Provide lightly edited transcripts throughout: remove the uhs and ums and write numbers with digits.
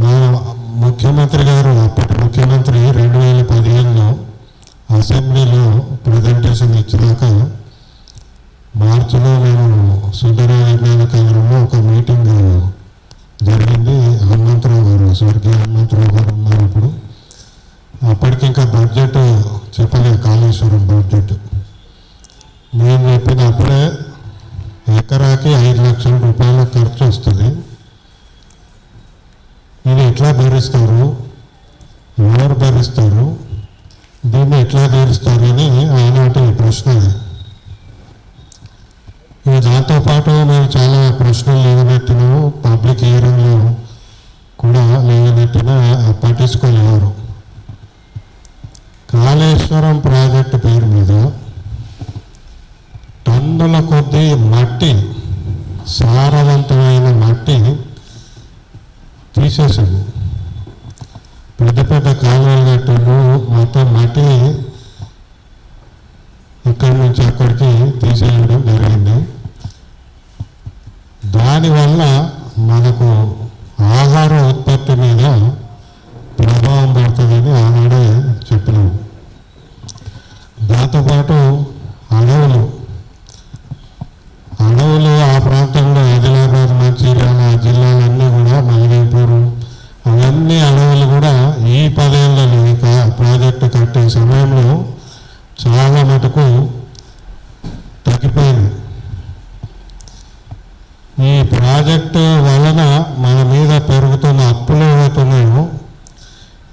మా ముఖ్యమంత్రి గారు, అప్పటి ముఖ్యమంత్రి 2015లో అసెంబ్లీలో ప్రజెంటేషన్ ఇచ్చినాక మార్చిలో మేము సుందరరావు విజ్ఞాన కేంద్రంలో ఒక మీటింగ్ జరిగింది. హనుమంతరావు గారు, స్వర్గీయ హనుమంతరావు గారు ఉన్నారు ఇప్పుడు. అప్పటికి ఇంకా బడ్జెట్ చెప్పలేదు, కాళేశ్వరం బడ్జెట్. నేను చెప్పినప్పుడే ఎకరాకి 5 లక్షల రూపాయల ఖర్చు వస్తుంది, ఇది ఎట్లా భరిస్తారు, ఎవరు భరిస్తారు, దీన్ని ఎట్లా తీరుస్తారు అని ఆనాటి ప్రశ్న. దాంతోపాటు మేము చాలా ప్రశ్నలు లేవనెట్టినాము, పబ్లిక్ హియరింగ్లో కూడా లేవనెట్టిన పట్టించుకోలేవారు. కాళేశ్వరం ప్రాజెక్టు పేరు మీద టన్నుల కొద్దీ మట్టి, సారవంతమైన మట్టి తీసేసాడు. పెద్ద పెద్ద కాలువలు కట్టిండు, మొత్తం మట్టి ఇక్కడి నుంచి అక్కడికి తీసేయడం జరిగింది. దానివల్ల మనకు ఆహార ఉత్పత్తి మీద ప్రభావం పడుతుందని ఆనాడే చెప్పినాము. దాంతోపాటు అడవులు ఆ ప్రాంతంలో ఆదిలాబాద్, మంచిర్యాల జిల్లాలన్నీ కూడా, మల్లీపూరు, అవన్నీ అడవులు కూడా ఈ 10 ఏళ్ళలో ఇక ప్రాజెక్టు కట్టే సమయంలో చాలా మటుకు తగ్గిపోయింది. ఈ ప్రాజెక్టు వలన మన మీద పెరుగుతున్న అప్పులు ఏవైతున్నాయో,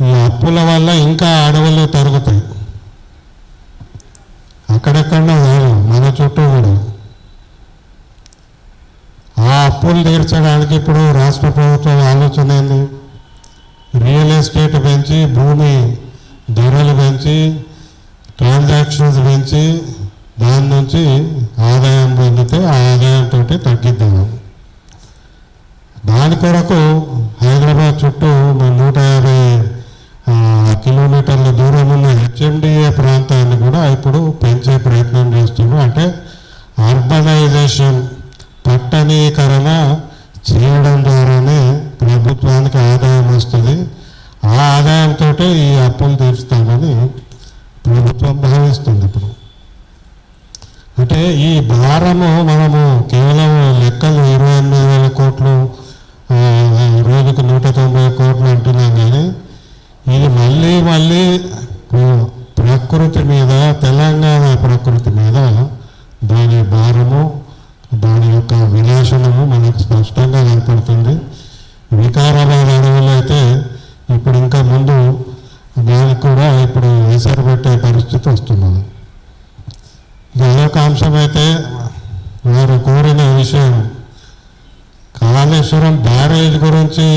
ఈ అప్పుల వల్ల ఇంకా అడవులు తరుగుతాయి. అక్కడెక్కడో కాదు, మన చుట్టూ కూడా. ఆ అప్పులు తీర్చడానికి ఇప్పుడు రాష్ట్ర ప్రభుత్వం ఆలోచన ఏంది? రియల్ ఎస్టేట్ పెంచి, భూమి ధరలు పెంచి, ట్రాన్సాక్షన్స్ పెంచి, దాని నుంచి ఆదాయం పొందితే ఆ ఆదాయంతో తగ్గిద్దాము. దాని కొరకు హైదరాబాద్ చుట్టూ 150 కిలోమీటర్ల దూరం ఉన్న హెచ్ఎండిఏ ప్రాంతాన్ని కూడా ఇప్పుడు పెంచే ప్రయత్నం చేస్తున్నాం. అంటే అర్బనైజేషన్, పట్టణీకరణ చేయడం ద్వారానే ప్రభుత్వానికి ఆదాయం వస్తుంది. ఆ ఆదాయంతో ఈ అప్పులు తీరుస్తామని ప్రభుత్వం భావిస్తుంది. ఇప్పుడు అంటే ఈ భారము మనము కేవలం లెక్కలు 28,000 కోట్లు, రోజుకు 190 కోట్లు అంటున్నాం, కానీ ఇది మళ్ళీ ప్రకృతి మీద, తెలంగాణ ప్రకృతి మీద దాని భారము, దాని యొక్క వినాశనము మనకు స్పష్టంగా కనపడుతుంది. వికారాబాద్ అడవులు అయితే ఇప్పుడు ఇంకా ముందు దానికి కూడా ఇప్పుడు ఎసరు పెట్టే పరిస్థితి వస్తున్నది. మరొక అంశం అయితే వారు కోరిన విషయం, కాళేశ్వరం బ్యారేజ్ గురించి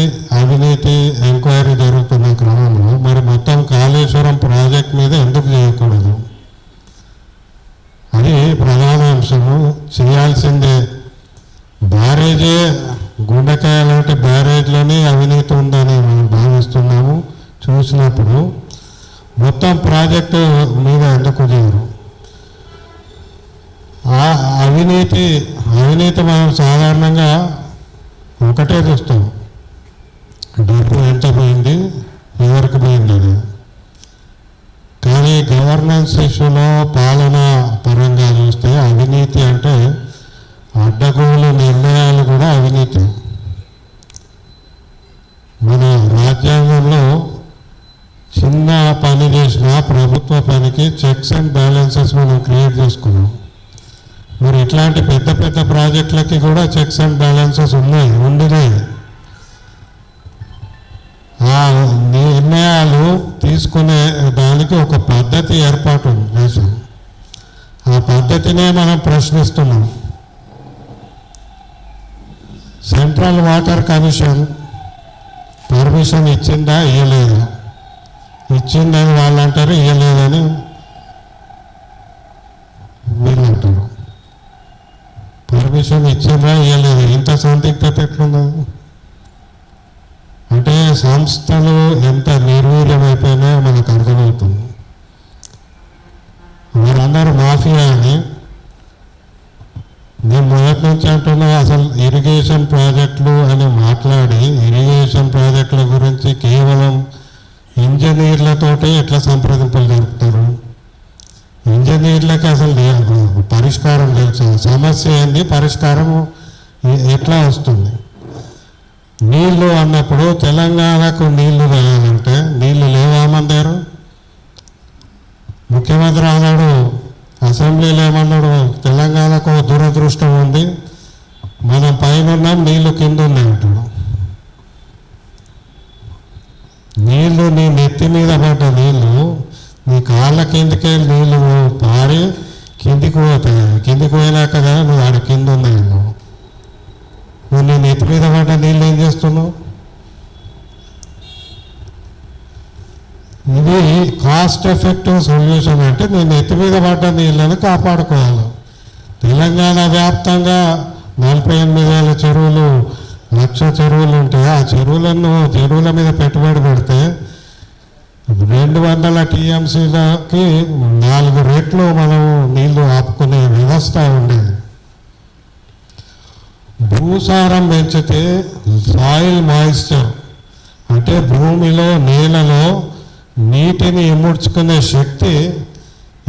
అవినీతి ఎంక్వైరీ జరుగుతున్న క్రమంలో మరి మొత్తం కాళేశ్వరం ప్రాజెక్ట్ మీద ఎందుకు చేయకూడదు? అది ప్రధాన అంశము. చేయాల్సిందే. బ్యారేజే, గుండెకాయ లాంటి బ్యారేజ్లోనే అవినీతి ఉందని మనం భావిస్తున్నాము. చూసినప్పుడు మొత్తం ప్రాజెక్టు మీద ఎందుకు చేయరు? ఆ అవినీతి మనం సాధారణంగా ఒకటే చూస్తాం, డబ్బు ఎంత పోయింది, ఎవరికి పోయింది అని. కానీ గవర్నెన్స్ ఇష్యూలో, పాలన పరంగా చూస్తే అవినీతి అంటే అడ్డగోలు నిర్ణయాలు కూడా అవినీతి. మన రాజ్యాంగంలో చిన్న పని చేసిన ప్రభుత్వ పనికి చెక్స్ అండ్ బ్యాలెన్సెస్ మనం క్రియేట్ చేసుకున్నాం. మరి ఇట్లాంటి పెద్ద పెద్ద ప్రాజెక్టులకి కూడా చెక్స్ అండ్ బ్యాలెన్సెస్ ఉండినాయి. ఆ నిర్ణయాలు తీసుకునే దానికి ఒక పద్ధతి ఏర్పాటు చేశాం. ఆ పద్ధతినే మనం ప్రశ్నిస్తున్నాం. సెంట్రల్ వాటర్ కమిషన్ పర్మిషన్ ఇచ్చిందా, ఇవ్వలేదా? ఇచ్చిందని వాళ్ళు అంటారు, ఇవ్వలేదని వీళ్ళు అంటారు. పర్మిషన్ ఇచ్చిందా, ఇవ్వలేదు, ఇంత సందిగ్ధత ఎట్లున్నది? అంటే సంస్థలు ఎంత నిర్వీర్యమైపోయినాయో మనకు అర్థమవుతుంది. వాళ్ళందరూ మాఫియా అని. నేను మొదటి నుంచి అంటున్నా, అసలు ఇరిగేషన్ ప్రాజెక్టులు అని మాట్లాడి ఇరిగేషన్ ప్రాజెక్టుల గురించి ఇంజనీర్లతో ఎట్లా సంప్రదింపులు జరుపుతారు? ఇంజనీర్లకి అసలు పరిష్కారం తెలుసు, సమస్య ఏంది, పరిష్కారం ఎట్లా వస్తుంది? నీళ్లు అన్నప్పుడు తెలంగాణకు నీళ్లు రావాలంటే నీళ్లు లేవామన్నారు. ముఖ్యమంత్రి అన్నాడు, అసెంబ్లీలో ఏమన్నాడు, తెలంగాణకు దురదృష్టం ఉంది, మనం పైన ఉన్నాం, నీళ్లు కింద ఉన్నాయి అంటాడు. నీళ్లు నీ నెత్తి మీద పడ్డ నీళ్లు నీ కాళ్ళ కిందకే నీళ్లు పారి కిందికి పోతాయి. కిందికి పోయినాక కదా నువ్వు ఆడ కింద ఉన్నాయి. నువ్వు నీ నెత్తి మీద పడ్డ నీళ్ళు ఏం చేస్తున్నావు? ఇది కాస్ట్ ఎఫెక్టివ్ సొల్యూషన్ అంటే నీ నెత్తి మీద పడ్డ నీళ్ళను కాపాడుకోవాలి. తెలంగాణ వ్యాప్తంగా 48,000 చెరువులు, 1,00,000 చెరువులు ఉంటాయి. ఆ చెరువుల మీద పెట్టుబడి పెడితే 200 TMCలకి 4 రెట్లు మనం నీళ్లు ఆపుకునే వ్యవస్థ ఉండేది. భూసారం పెంచితే సాయిల్ మాయిశ్చర్ అంటే భూమిలో నేలలో నీటిని ఇముడ్చుకునే శక్తి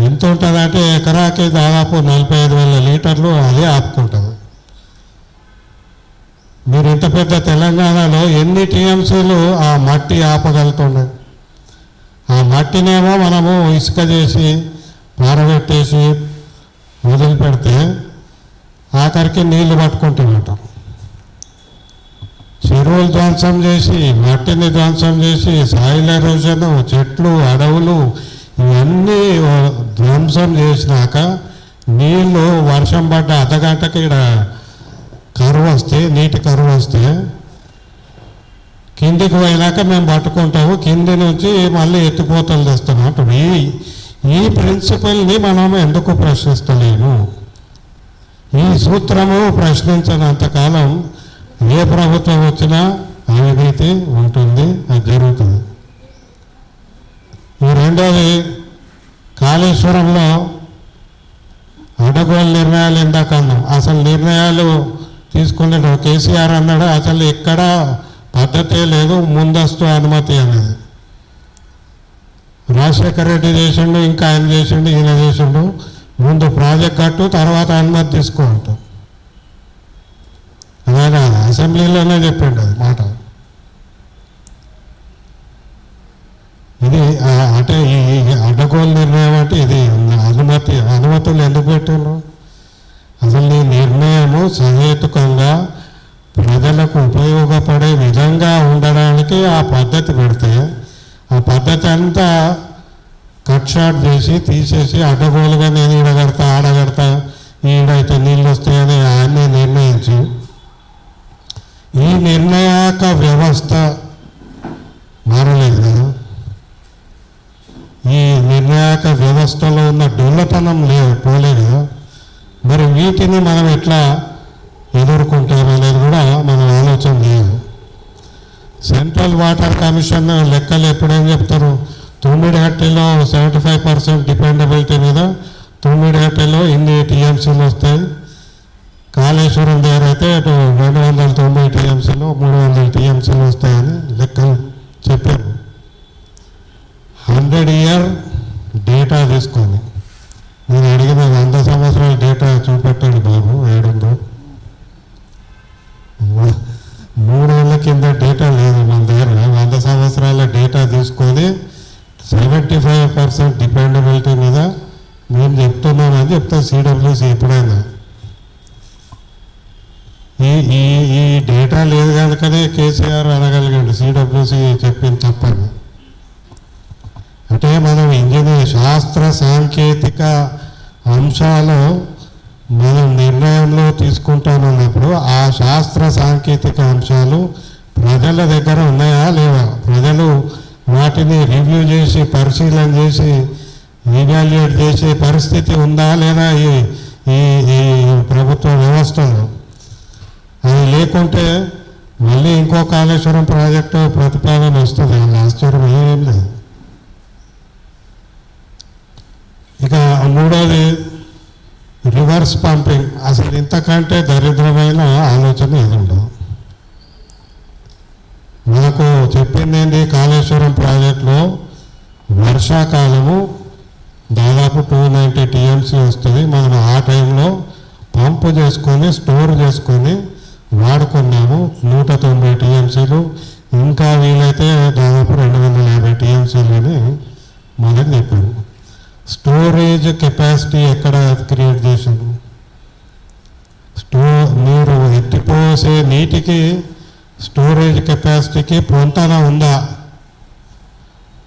ఎంత ఉంటుందంటే ఎకరాకి దాదాపు 45,000 లీటర్లు అదే ఆపుకుంటుంది. మీరు ఇంత పెద్ద తెలంగాణలో ఎన్ని TMCలు ఆ మట్టి ఆపగలుగుతుండే? ఆ మట్టినేమో మనము ఇసుక చేసి పారబెట్టేసి వదిలిపెడితే ఆఖరికి నీళ్లు పట్టుకుంటున్నట్టు. చెరువులు ధ్వంసం చేసి, మట్టిని ధ్వంసం చేసి, సాయిల్ ఎరోజన్, చెట్లు, అడవులు ఇవన్నీ ధ్వంసం చేసినాక నీళ్లు వర్షం పడ్డ అర్ధగంటకి ఇక్కడ కరువు వస్తే, నీటి కరువు వస్తే కిందికి పోయినాక మేము పట్టుకుంటాము, కింది నుంచి మళ్ళీ ఎత్తిపోతలు తెస్తున్నాం అంటారు. ఈ ప్రిన్సిపల్ని మనం ఎందుకు ప్రశ్నిస్తలేము? ఈ సూత్రము ప్రశ్నించినంతకాలం ఏ ప్రభుత్వం వచ్చినా అవినీతి ఉంటుంది, అది జరుగుతుంది. ఈ రెండోది, కాళేశ్వరంలో అడ్డగోలు నిర్ణయాలు ఇందాక అన్నాం. అసలు నిర్ణయాలు తీసుకునే కేసీఆర్ అన్నాడు అసలు ఎక్కడ పద్ధతే లేదు, ముందస్తు అనుమతి అనేది. రాజశేఖర రెడ్డి చేసిండు, ఇంకా ఆయన చేసిండు, ఈయన చేసిండు, ముందు ప్రాజెక్ట్ కట్టు తర్వాత అనుమతి తీసుకో అంటాం. ఆయన అసెంబ్లీలోనే చెప్పిండు అది మాట. ఇది అంటే ఈ అడ్డగోలు నిర్ణయం అంటే ఇది అనుమతులు ఎందుకు పెట్టారు? అసలు ఈ నిర్ణయము సహేతుకంగా ప్రజలకు ఉపయోగపడే విధంగా ఉండడానికి ఆ పద్ధతి పెడితే ఆ పద్ధతి అంతా కట్ షాట్ చేసి తీసేసి అడ్డగోలుగా నేను ఈడగడతా ఆడగడతా ఈడైతే నీళ్ళు వస్తాయని ఆయన్ని నిర్ణయించి ఈ నిర్ణయాక వ్యవస్థ మారలేదు కదా. ఈ నిర్ణయాక వ్యవస్థలో ఉన్న డొల్లతనం పోలేదు కదా. మరి వీటిని మనం ఎట్లా ఎదుర్కొంటామనేది కూడా మనం ఆలోచన లేదు. సెంట్రల్ వాటర్ కమిషన్ లెక్కలు ఎప్పుడేం చెప్తారు? తుమ్మిడిహట్టిలో 75% డిపెండబిలిటీ మీద తుమ్మిడిహట్టిలో ఇన్ని TMCలు వస్తాయి, కాళేశ్వరం దగ్గర అయితే 290 TMCలు 300 TMCలు వస్తాయని లెక్కలు చెప్పారు. 100 year డేటా తీసుకొని నేను అడిగిన 100 సంవత్సరాల డేటా చూపెట్టాడు బాబు, ఏడుందో. 3 ఏళ్ళ కింద డేటా లేదు మన దగ్గర. 100 సంవత్సరాల డేటా తీసుకొని 75% డిపెండబిలిటీ మీద మేము చెప్తున్నామని చెప్తా CWC ఎప్పుడైనా. ఈ డేటా లేదు కనుకనే కేసీఆర్ అనగలిగాడు CWC చెప్పింది తప్పని. అంటే మనం ఇంజనీర్ శాస్త్ర సాంకేతిక అంశాలు మనం నిర్ణయంలో తీసుకుంటామన్నప్పుడు ఆ శాస్త్ర సాంకేతిక అంశాలు ప్రజల దగ్గర ఉన్నాయా లేవా? ప్రజలు వాటిని రివ్యూ చేసి పరిశీలన చేసి ఇవాల్యుయేట్ చేసే పరిస్థితి ఉందా లేదా ఈ ప్రభుత్వ వ్యవస్థలో? అది లేకుంటే మళ్ళీ ఇంకో కాళేశ్వరం ప్రాజెక్టు ప్రతిపాదన వస్తుంది, అలా ఆశ్చర్యం ఏం లేదు. ఇక మూడోది రివర్స్ పంపింగ్. అసలు ఇంతకంటే దరిద్రమైన ఆలోచన ఏది ఉండదు. మనకు చెప్పింది ఏంటి? కాళేశ్వరం ప్రాజెక్టులో వర్షాకాలము దాదాపు 290 టీఎంసీ వస్తుంది. మనం ఆ టైంలో పంపు చేసుకొని స్టోర్ చేసుకొని వాడుకున్నాము 190 టీఎంసీలు. ఇంకా వీలైతే దాదాపు 250 టీఎంసీలు అని మనకు చెప్పారు. స్టోరేజ్ కెపాసిటీ ఎక్కడ క్రియేట్ చేశారు? మీరు ఎత్తిపోసే నీటికి స్టోరేజ్ కెపాసిటీకి పొంతన ఉందా?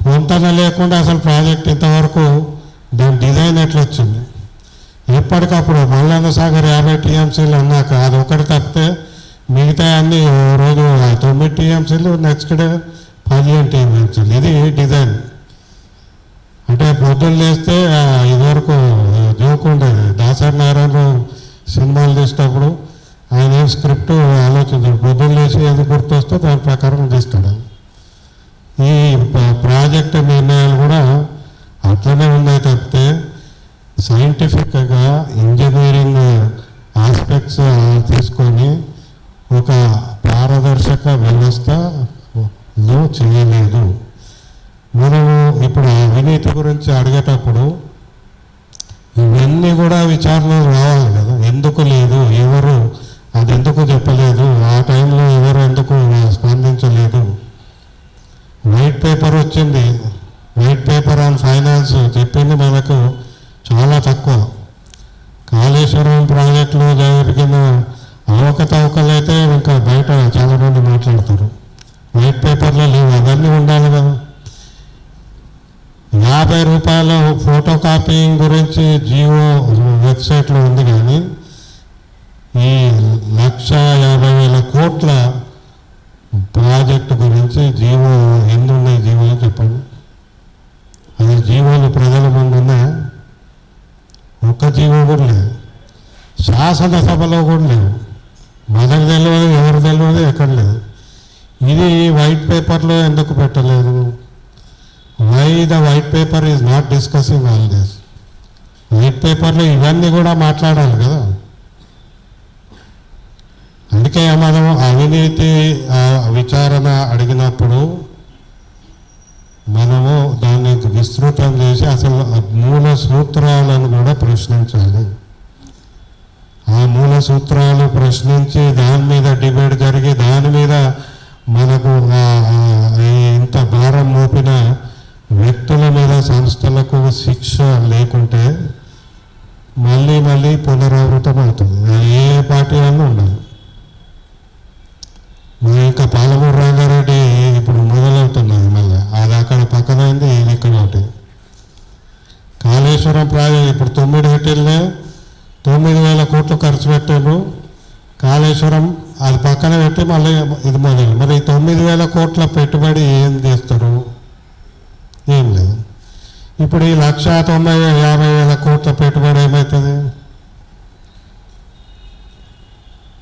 పొంతన లేకుండా అసలు ప్రాజెక్ట్ ఇంతవరకు దాని డిజైన్ ఎట్లా వచ్చింది? ఎప్పటికప్పుడు మల్లన్న సాగర్ 50 టీఎంసీలు అన్నాక అది ఒకటి తప్పితే మిగతా అన్ని రోజు 9 టీఎంసీలు, నెక్స్ట్ డే 15 టీఎంసీలు. ఇది డిజైన్. అంటే పొద్దున్న లేస్తే ఇదివరకు జోక్ ఉండేది, దాసరి నారాయణరావు సినిమాలు తీసేటప్పుడు ఆయన ఏం స్క్రిప్ట్ ఆలోచించాడు, పొద్దున్న లేచి ఎందుకు గుర్తొస్తే దాని ప్రకారం తీస్తాడు. ఈ ప్రాజెక్ట్ నిర్ణయాలు కూడా అట్లనే ఉన్నాయి తప్పితే సైంటిఫిక్గా ఇంజనీరింగ్ ఆస్పెక్ట్స్ తీసుకొని ఒక పారదర్శక వ్యవస్థలో చేయలేదు. మనము ఇప్పుడు అవినీతి గురించి అడిగేటప్పుడు ఇవన్నీ కూడా విచారణలు రావాలి కదా. ఎందుకు లేదు, ఎవరు అది ఎందుకు చెప్పలేదు, ఆ టైంలో ఎవరు ఎందుకు స్పందించలేదు. వైట్ పేపర్ వచ్చింది, వైట్ పేపర్ ఆన్ ఫైనాన్స్ చెప్పింది మనకు చాలా తక్కువ. కాళేశ్వరం ప్రాజెక్టులో జరిగిన అవకతవకలు అయితే ఇంకా బయట చాలామంది మాట్లాడతారు, వైట్ పేపర్లో లేవు. అవన్నీ ఉండాలి కదా. 50 రూపాయల ఫోటో కాపీయింగ్ గురించి జియో వెబ్సైట్లో ఉంది, కానీ ఈ 1,50,000 కోట్ల ప్రాజెక్టు గురించి జీవో ఎన్ని ఉన్నాయి? జీవోలు చెప్పండి. అది జీవోలు ప్రజల ముందు ఉన్నాయా? ఒక్క జీవో కూడా లేదు. శాసనసభలో కూడా లేవు. మనకు తెలియదు, ఎవరు తెలియదు, ఎక్కడ లేదు. ఇది వైట్ పేపర్లో ఎందుకు పెట్టలేదు? Why the white paper is not discussing all this? వైట్ పేపర్లో ఇవన్నీ కూడా మాట్లాడాలి కదా. అందుకే మనం అవినీతి విచారణ అడిగినప్పుడు మనము దాన్ని విస్తృతం చేసి అసలు మూల సూత్రాలను కూడా ప్రశ్నించాలి. ఆ మూల సూత్రాలు ప్రశ్నించి దాని మీద డిబేట్ జరిగి దాని మీద మనకు ఇంత భారం మోపిన వ్యక్తుల మీద, సంస్థలకు శిక్ష లేకుంటే మళ్ళీ మళ్ళీ పునరావృతం అవుతుంది. ఏ పార్టీ అన్నీ ఉండదు. ఇంకా పాలమూరు రంగారెడ్డి ఇప్పుడు మొదలవుతున్నది మళ్ళీ. అది అక్కడ పక్కనైంది, ఇది ఇక్కడ ఒకటి. కాళేశ్వరం ప్రాజెక్ట్ ఇప్పుడు 9 హెక్టర్లే 9,000 కోట్లు ఖర్చు పెట్టారు. కాళేశ్వరం అది పక్కన పెట్టి మళ్ళీ ఇది మొదలు. మరి 9,000 కోట్ల పెట్టుబడి ఏం చేస్తారు? ఏం లేదు. ఇప్పుడు ఈ 1,50,000 కోట్ల పెట్టుబడి ఏమవుతుంది?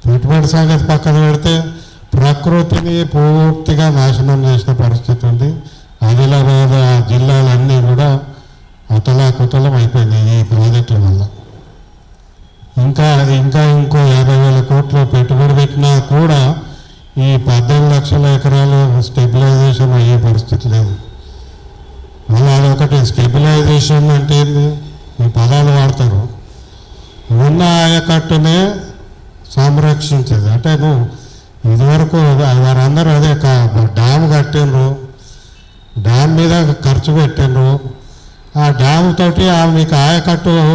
పెట్టుబడి సంగతి పక్కన పెడితే ప్రకృతిని పూర్తిగా నాశనం చేసిన పరిస్థితి ఉంది. ఆదిలాబాద్ జిల్లాలన్నీ కూడా అతలాకుతలం అయిపోయినాయి ఈ ప్రాజెక్టుల వల్ల. ఇంకా ఇంకో 50,000 కోట్లు పెట్టుబడి పెట్టినా కూడా ఈ 18 లక్షల ఎకరాలు స్టెబిలైజేషన్ అయ్యే పరిస్థితి లేదు. మళ్ళీ అదొకటి. స్టెబిలైజేషన్ అంటే ఏంది? ఈ పదాలు వాడతారు. ఉన్న ఆయకట్టునే సంరక్షించేది. అంటే నువ్వు ఇదివరకు వారందరూ అదే డ్యామ్ కట్టిండ్రు, డ్యామ్ మీద ఖర్చు పెట్టిండ్రు. ఆ డ్యామ్ తోటి మీకు ఆయకట్టులో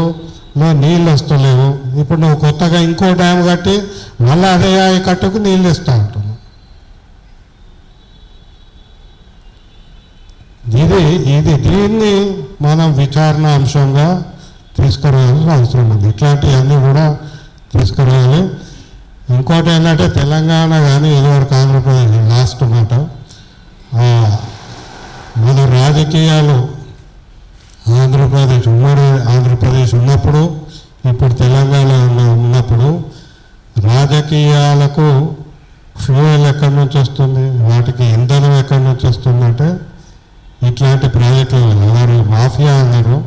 నీళ్ళు వస్తలేవు. ఇప్పుడు నువ్వు కొత్తగా ఇంకో డ్యామ్ కట్టి మళ్ళీ అదే ఆయకట్టుకు నీళ్ళు ఇస్తూ ఉంటున్నావు. దీన్ని మనం విచారణ అంశంగా తీసుకురావాల్సిన అవసరం ఉంది. ఇట్లాంటివన్నీ కూడా తీసుకురావాలి. ఇంకోటి ఏంటంటే తెలంగాణ కానీ ఇదివరకు ఆంధ్రప్రదేశ్, లాస్ట్ మాట, మన రాజకీయాలు ఉమ్మడి ఆంధ్రప్రదేశ్ ఉన్నప్పుడు, ఇప్పుడు తెలంగాణ ఉన్నప్పుడు రాజకీయాలకు ఫ్యూయల్ ఎక్కడి నుంచి వస్తుంది, వాటికి ఇంధనం ఎక్కడి నుంచి వస్తుందంటే ఇట్లాంటి ప్రాజెక్టుల వల్ల. వారు మాఫియా అన్నారు,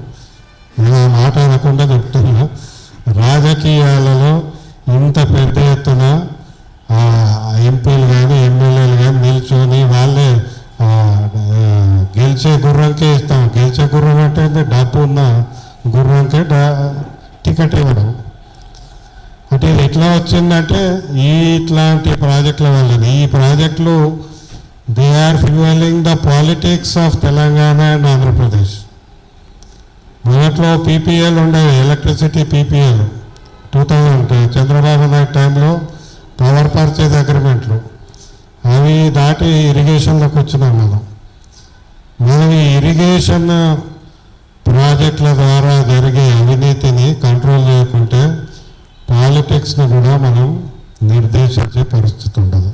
నేను ఆ మాట అనకుండా చెప్తున్నా. రాజకీయాలలో ఇంత పెద్ద ఎత్తున ఎంపీలు కానీ ఎమ్మెల్యేలు కానీ నిల్చొని వాళ్ళే గెలిచే గుర్రంకే ఇస్తాం, గెలిచే గుర్రం అంటే డబ్బు ఉన్న గుర్రంకే టికెట్ ఇవ్వడం. అంటే ఇది ఎట్లా వచ్చిందంటే ఇట్లాంటి ప్రాజెక్టుల వల్ల ఈ ప్రాజెక్టులు they are fuelling the politics of Telangana and Andhra Pradesh. మొదట్లో పీపీఎల్ ఉండేవి, ఎలక్ట్రిసిటీ పీపీఎల్ 2000 చంద్రబాబు నాయుడు టైంలో పవర్ పర్చేజ్ అగ్రిమెంట్లు అవి దాటి ఇరిగేషన్లోకి వచ్చినాం మనం ఈ ఇరిగేషన్ ప్రాజెక్టుల ద్వారా జరిగే అవినీతిని కంట్రోల్ చేయకుంటే పాలిటిక్స్ని కూడా మనం నిర్దేశించే పరిస్థితి ఉండదు.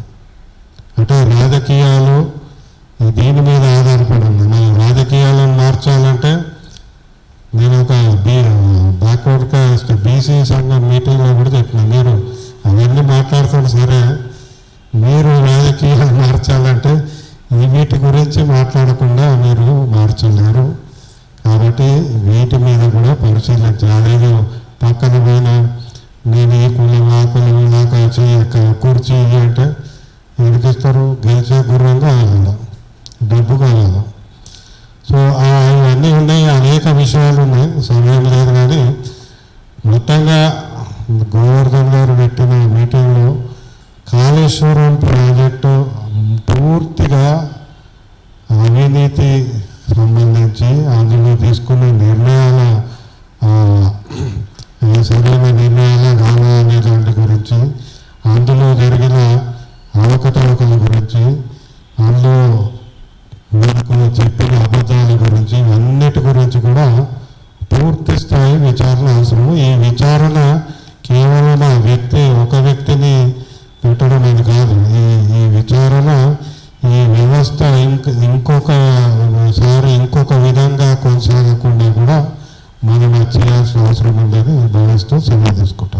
అంటే రాజకీయాలు దీని మీద ఆధారపడి ఉంది. మనం రాజకీయాలను మార్చాలంటే నేను ఒక బ్యాక్వర్డ్ కాస్ట్ బీసీ సంఘం మీటింగ్లో కూడా చెప్పిన, మీరు అవన్నీ మాట్లాడుతున్నారు సరే, మీరు రాజకీయాలు మార్చాలంటే వీటి గురించి మాట్లాడకుండా మీరు మార్చలేరు. కాబట్టి వీటి మీద కూడా పరిశీలించాలి. అదేదో పక్కన పోయిన నేను ఈ కులం ఆ కులం నాకు కూర్చి అంటే ఎందుకిస్తారు? గెలిచే గుర్రం కావాలి, డబ్బు కావాలి. సో ఇవన్నీ ఉన్నాయి, అనేక విషయాలు ఉన్నాయి, సమయం లేదు. కానీ మొత్తంగా గోవర్ధన్ గారు పెట్టిన మీటింగ్లో కాళేశ్వరం ప్రాజెక్టు పూర్తిగా అవినీతి సంబంధించి అందులో తీసుకున్న నిర్ణయాల సరైన నిర్ణయాల కాదా అనే దాని గురించి, అందులో జరిగిన అవకతవకల గురించి, అందులో మనకు చెప్పిన అబద్ధాల గురించి, అన్నిటి గురించి కూడా పూర్తి స్థాయి విచారణ అవసరం. ఈ విచారణ కేవలం ఒక వ్యక్తిని పెట్టడం అని కాదు. ఈ విచారణ ఈ వ్యవస్థ ఇంకొక విధంగా కొనసాగకుండా కూడా మనం చేయాల్సిన అవసరం ఉందని భావిస్తూ సెలవు తీసుకుంటాం.